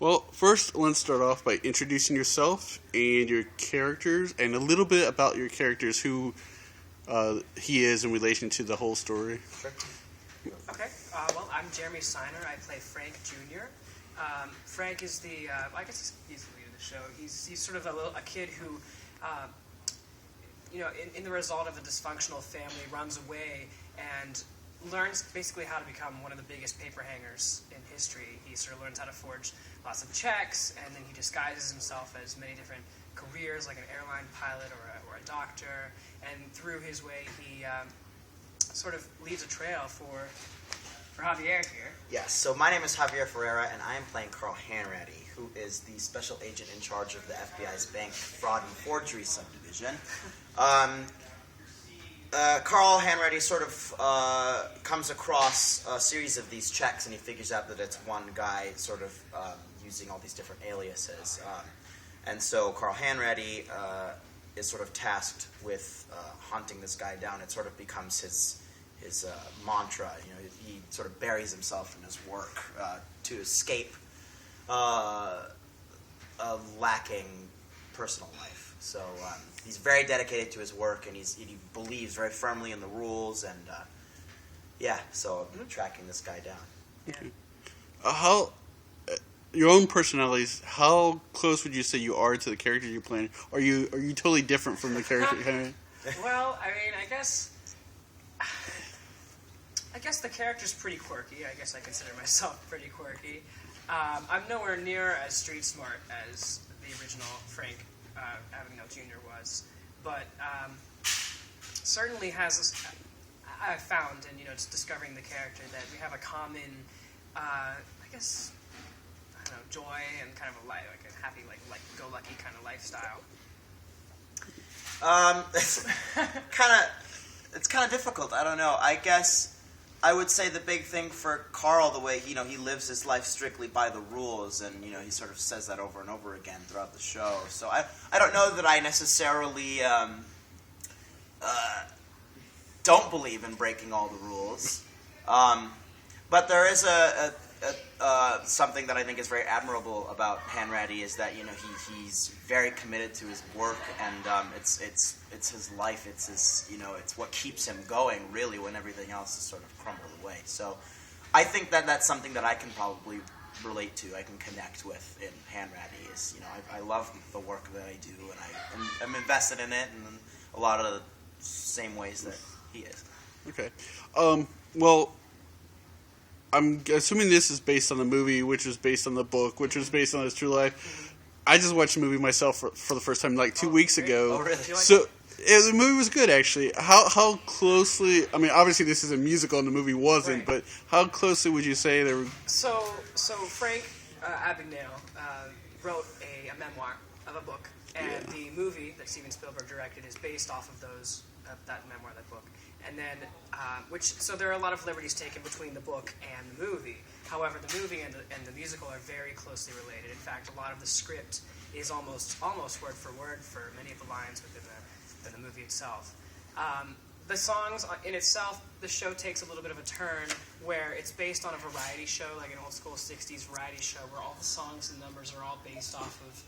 Well, first, let's start off by introducing yourself and your characters, and a little bit about your characters, who he is in relation to the whole story. Okay. Well, I'm Jeremy Seiner. I play Frank Jr. Frank is I guess he's the lead of the show. He's sort of a kid who, in the result of a dysfunctional family, runs away and learns basically how to become one of the biggest paper hangers in history. He sort of learns how to forge lots of checks, and then he disguises himself as many different careers, like an airline pilot or a doctor. And through his way, he sort of leaves a trail for Javier here. Yes, so my name is Javier Ferreira, and I am playing Carl Hanratty, who is the special agent in charge of the FBI's bank fraud and forgery subdivision. Carl Hanratty sort of comes across a series of these checks, and he figures out that it's one guy sort of using all these different aliases. And so Carl Hanratty is sort of tasked with hunting this guy down. It sort of becomes his mantra. He sort of buries himself in his work to escape a lacking personal life. So he's very dedicated to his work, and he believes very firmly in the rules, and so I'm tracking this guy down. Yeah. How your own personalities? How close would you say you are to the character you're playing? Are you totally different from the character? Well, I mean, I guess the character's pretty quirky. I guess I consider myself pretty quirky. I'm nowhere near as street smart as the original Frank Abagnale Jr. was, but certainly has. I've found, and just discovering the character, that we have a common, joy and kind of like a happy, like go lucky kind of lifestyle. It's kind of difficult. I don't know. I guess I would say the big thing for Carl, the way he lives his life strictly by the rules, and he sort of says that over and over again throughout the show. So I don't know that I necessarily don't believe in breaking all the rules, but there is something that I think is very admirable about Hanratty, is that he's very committed to his work, and it's his life. It's his it's what keeps him going, really, when everything else is sort of crumbled away. So I think that that's something that I can probably relate to. I can connect with in Hanratty. Is I love the work that I do, and I'm invested in it in a lot of the same ways that he is. Okay. Well, I'm assuming this is based on the movie, which is based on the book, which was based on his true life. I just watched the movie myself for the first time, like 2 weeks ago. Oh, really? So the movie was good, actually. How closely? I mean, obviously this is a musical and the movie wasn't, right. But how closely would you say they were? So Frank Abagnale wrote a memoir of a book, and the movie that Steven Spielberg directed is based off of that memoir, that book. And then, so there are a lot of liberties taken between the book and the movie. However, the movie and the musical are very closely related. In fact, a lot of the script is almost word for word for many of the lines within the movie itself. The songs in itself, the show takes a little bit of a turn where it's based on a variety show, like an old school 60s variety show, where all the songs and numbers are all based off of,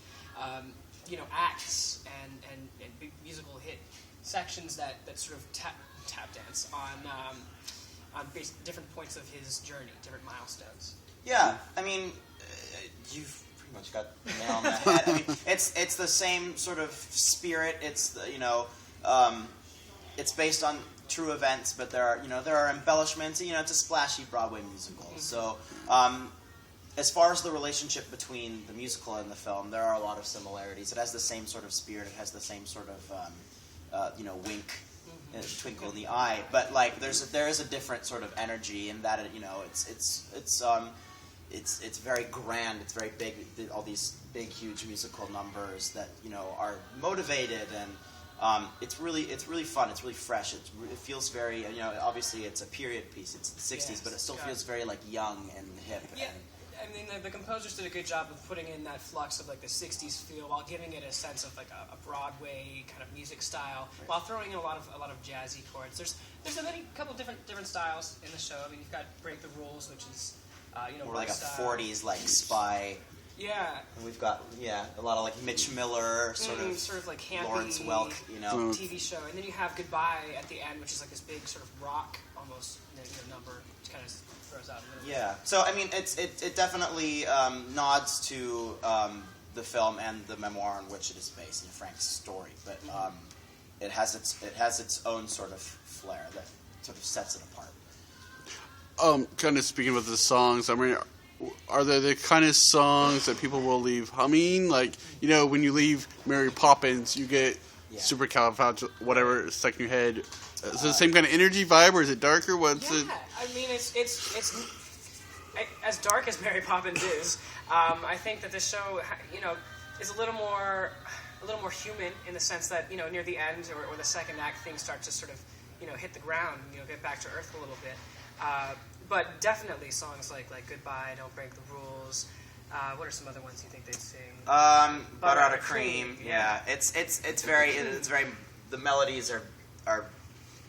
acts and big musical hit sections that sort of tap dance on different points of his journey, different milestones. Yeah, I mean, you've pretty much got the nail on the head. I mean, it's the same sort of spirit. It's it's based on true events, but there are embellishments. It's a splashy Broadway musical. Mm-hmm. So, as far as the relationship between the musical and the film, there are a lot of similarities. It has the same sort of spirit. It has the same sort of wink. Twinkle in the eye, but there is a different sort of energy in that it's very grand, it's very big, all these big huge musical numbers that are motivated, and it's really fun, it's really fresh, it feels very obviously it's a period piece, it's the 60s, yes, but it still feels very young and hip. Yeah. I mean, the composers did a good job of putting in that flux of the 60s feel while giving it a sense of a Broadway kind of music style, right, while throwing in a lot of jazzy chords. There's a couple different styles in the show. I mean, you've got Break the Rules, which is more like style. A 40s spy Yeah. And we've got a lot of like Mitch Miller sort of like campy Lawrence Welk, TV show, and then you have Goodbye at the end, which is like this big sort of rock almost number, which kind of throws out a little bit. Yeah. So I mean, it definitely nods to the film and the memoir on which it is based, Frank's story, but it has its own sort of flair that sort of sets it apart. Kind of speaking about the songs, I mean, are they the kind of songs that people will leave humming? Like, when you leave Mary Poppins, you get supercalifragilistic, whatever, stuck in your head. Is it the same kind of energy vibe, or is it darker? What's it? I mean, it's as dark as Mary Poppins is. I think that this show, is a little more human in the sense that near the end or the second act, things start to sort of hit the ground, get back to earth a little bit. But definitely songs like Goodbye, Don't Break the Rules. What are some other ones you think they'd sing? Butter Out of Cream. Yeah, it's very the melodies are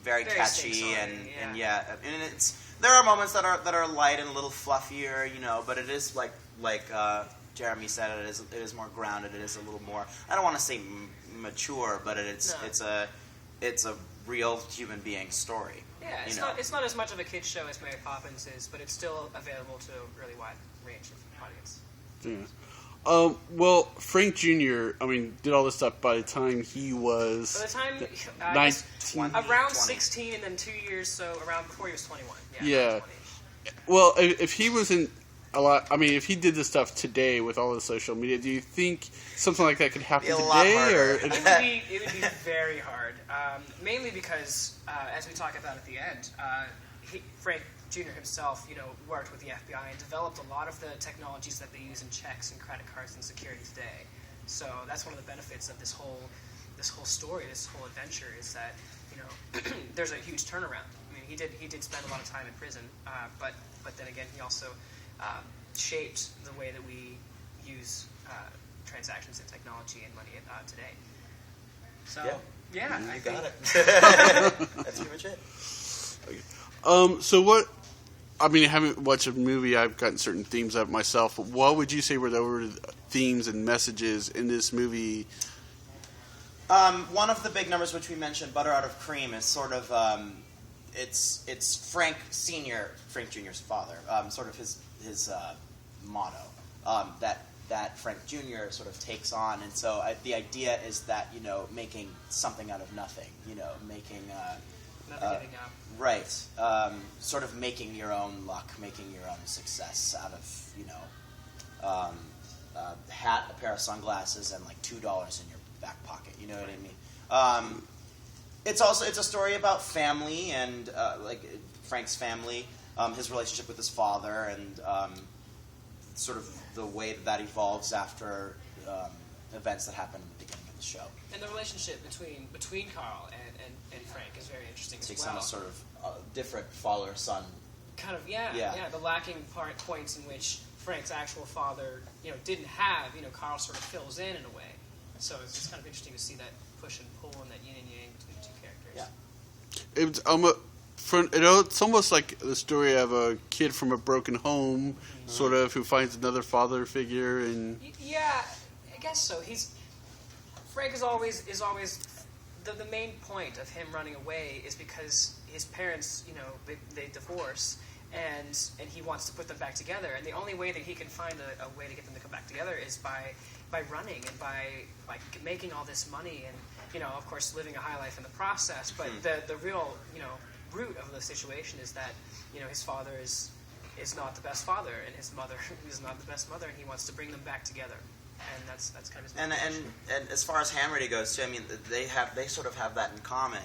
very catchy and there are moments that are light and a little fluffier, but it is like Jeremy said, it is more grounded. It is a little more, I don't want to say mature, but it's a real human being story. Yeah, it's not as much of a kid's show as Mary Poppins is, but it's still available to a really wide range of audience. Yeah. Well, Frank Jr., did all this stuff by the time he was... By the time... 19... Around 16 and then 2 years, so around before he was 21. Yeah. Well, if he was in a lot... if he did this stuff today with all the social media, do you think something like that could happen today? It would be very hard. Mainly because, as we talk about at the end, Frank Jr. himself, worked with the FBI and developed a lot of the technologies that they use in checks and credit cards and security today. So that's one of the benefits of this whole story, this whole adventure, is that there's a huge turnaround. He did spend a lot of time in prison, but then again, he also shaped the way that we use transactions and technology and money today. So yeah, you got it. That's pretty much it. Okay. So what? I haven't watched a movie. I've gotten certain themes out of myself. But what would you say were the themes and messages in this movie? One of the big numbers which we mentioned, Butter Out of Cream, is sort of it's Frank Senior, Frank Jr.'s father, sort of his motto that Frank Jr. sort of takes on, and so the idea is that making something out of nothing, making never giving up. Right. Sort of making your own luck, making your own success out of, a hat, a pair of sunglasses, and like $2 in your back pocket. You know what I mean? It's a story about family and Frank's family, his relationship with his father, and sort of the way that evolves after events that happen at the beginning of the show. And the relationship between Carl and Frank is very interesting as well. Takes on a sort of different father-son. Kind of, yeah. The lacking points in which Frank's actual father, didn't have, Carl sort of fills in a way. So it's just kind of interesting to see that push and pull and that yin and yang between the two characters. Yeah. It's almost like the story of a kid from a broken home, sort of, who finds another father figure, and yeah, I guess so. Frank is always the main point of him running away is because his parents, they divorce, and he wants to put them back together, and the only way that he can find a way to get them to come back together is by running and by making all this money and of course living a high life in the process. But the real root of the situation is that his father is not the best father, and his mother is not the best mother, and he wants to bring them back together. And that's kind of his motivation. And as far as Hanratty goes too, they sort of have that in common.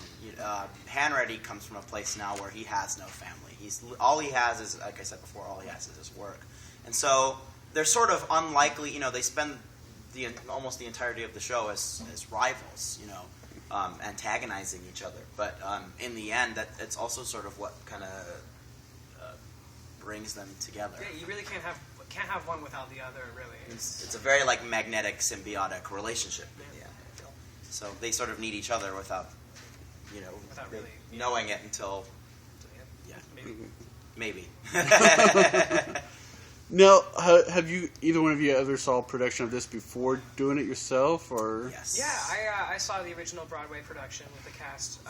Hanratty comes from a place now where he has no family. All he has is, like I said before, all he has is his work. And so they're sort of unlikely. They spend almost the entirety of the show as rivals. Antagonizing each other. But in the end, it's also sort of what kind of brings them together. Yeah, you really can't have one without the other, really. It's a very magnetic, symbiotic relationship. Yeah. So they sort of need each other without really knowing it until maybe. Maybe. Now, have you either one of you ever saw a production of this before doing it yourself, or? Yes. Yeah, I saw the original Broadway production with the cast.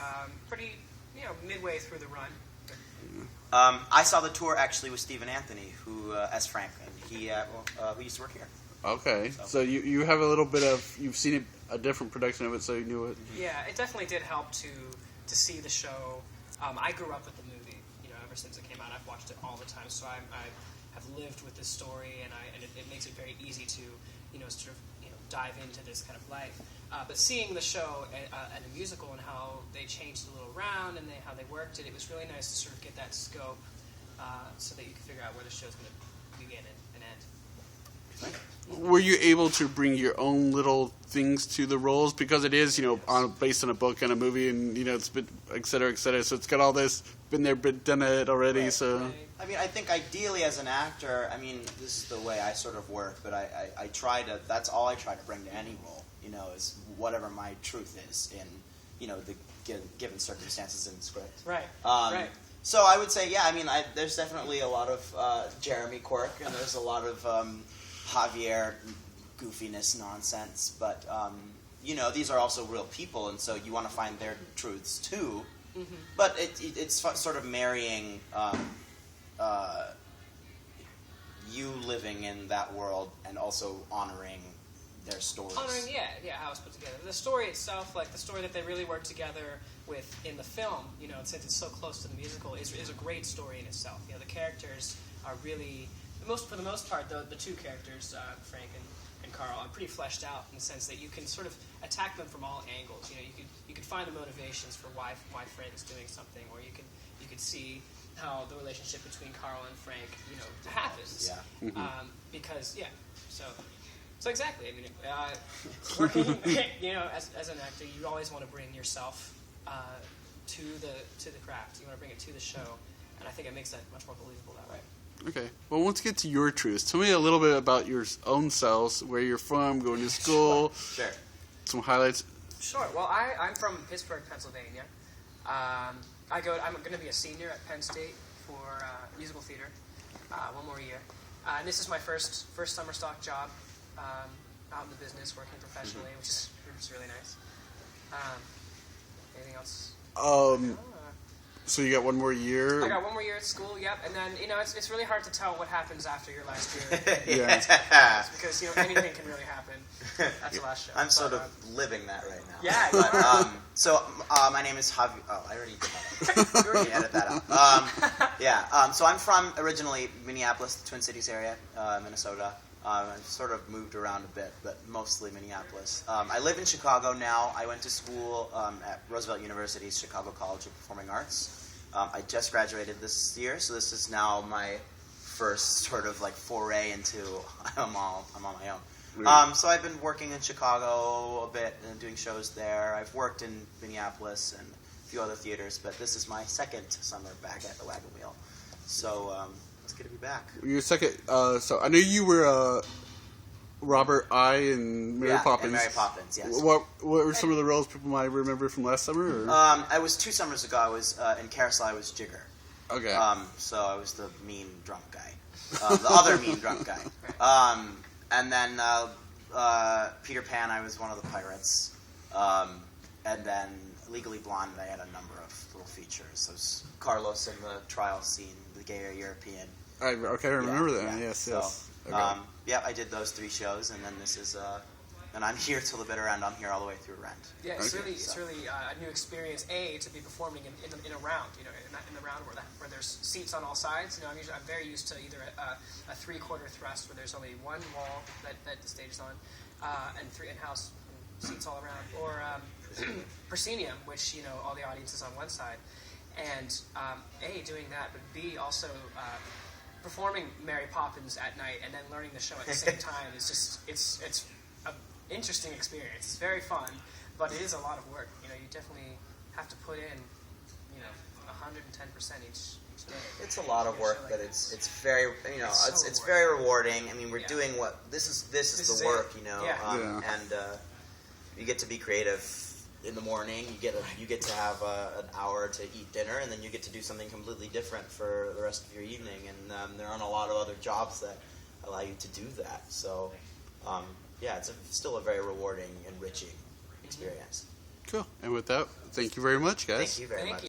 Pretty, midway through the run. I saw the tour actually with Stephen Anthony, who as Frank, and he used to work here. Okay, so you have a little bit of, you've seen a different production of it, so you knew it. Yeah, it definitely did help to see the show. I grew up with the movie, ever since it came out. I've watched it all the time, so I have lived with this story, and it makes it very easy to, dive into this kind of life. But seeing the show and the musical and how they changed a little around and how they worked it, it was really nice to sort of get that scope so that you can figure out where the show's going to begin and end. Were you able to bring your own little things to the roles, because it is, based on a book and a movie, and it's been et cetera, so it's got all this, been there, been done it already. Right. So Right. I mean, I think ideally as an actor, this is the way I sort of work, but I try to, that's all I try to bring to any role, is whatever my truth is in, the given circumstances in the script. Right. Right. So I would say, there's definitely a lot of Jeremy quirk, and there's a lot of Javier goofiness nonsense, but these are also real people, and so you want to find their truths too. Mm-hmm. But it's sort of marrying you living in that world and also honoring their stories. Honoring, how it's put together. The story itself, like the story that they really work together with in the film, since it's so close to the musical, is a great story in itself. The characters are really, for the most part, the two characters, Frank and Carl, are pretty fleshed out in the sense that you can sort of attack them from all angles. You could find the motivations for why Frank is doing something, or you could see how the relationship between Carl and Frank, happens. Yeah. Because so exactly. Working, as an actor, you always want to bring yourself to the craft. You want to bring it to the show, and I think it makes that much more believable that way. Okay. Well, let's get to your truths. Tell me a little bit about your own selves, where you're from, going to school. Sure. Some highlights. Sure. Well, I'm from Pittsburgh, Pennsylvania. I'm going to be a senior at Penn State for musical theater, one more year. And this is my first summer stock job out in the business, working professionally, which is really nice. Anything else? So you got one more year? I got one more year at school, yep. And then, it's really hard to tell what happens after your last year. Yeah. Because, anything can really happen. That's the last show. I'm sort of living that right now. Yeah. But, my name is Javier. Oh, I already did that. You already edit that out. So I'm from originally Minneapolis, the Twin Cities area, Minnesota. I've sort of moved around a bit, but mostly Minneapolis. I live in Chicago now. I went to school at Roosevelt University's Chicago College of Performing Arts. I just graduated this year, so this is now my first sort of foray into I'm on my own. Really? So I've been working in Chicago a bit and doing shows there. I've worked in Minneapolis and a few other theaters, but this is my second summer back at the Wagon Wheel. So it's good to be back. Your second. So I know you were Robert I. and Mary Poppins. And Mary Poppins, yes. What were some of the roles people might remember from last summer? Or? I was 2 summers ago. I was in Carousel. I was Jigger. Okay. So I was the mean drunk guy, the other mean drunk guy. And then Peter Pan, I was one of the pirates. And then Legally Blonde, I had a number of little features. So Carlos in the trial scene, the gay European. I remember that. Yeah. Yes, So, yes. Okay. I did those 3 shows, and then this is, and I'm here till the bitter end. I'm here all the way through Rent. Yeah, it's Okay. really a new experience. To be performing in a round, in the round where there's seats on all sides. I'm very used to either a 3/4 thrust where there's only one wall that the stage is on, and 3 in-house seats all around, or proscenium, which all the audience is on one side, and doing that, but B also. Performing Mary Poppins at night and then learning the show at the same time is just it's an interesting experience. It's very fun, but it is a lot of work. You definitely have to put in 110% each day. It's a lot of work, like but this. it's very it's very rewarding. I mean, we're doing what this is the work, Yeah. and you get to be creative in the morning, you get to have an hour to eat dinner, and then you get to do something completely different for the rest of your evening. And there aren't a lot of other jobs that allow you to do that. So, yeah, it's still a very rewarding, enriching experience. Cool. And with that, thank you very much, guys. Thank you very much.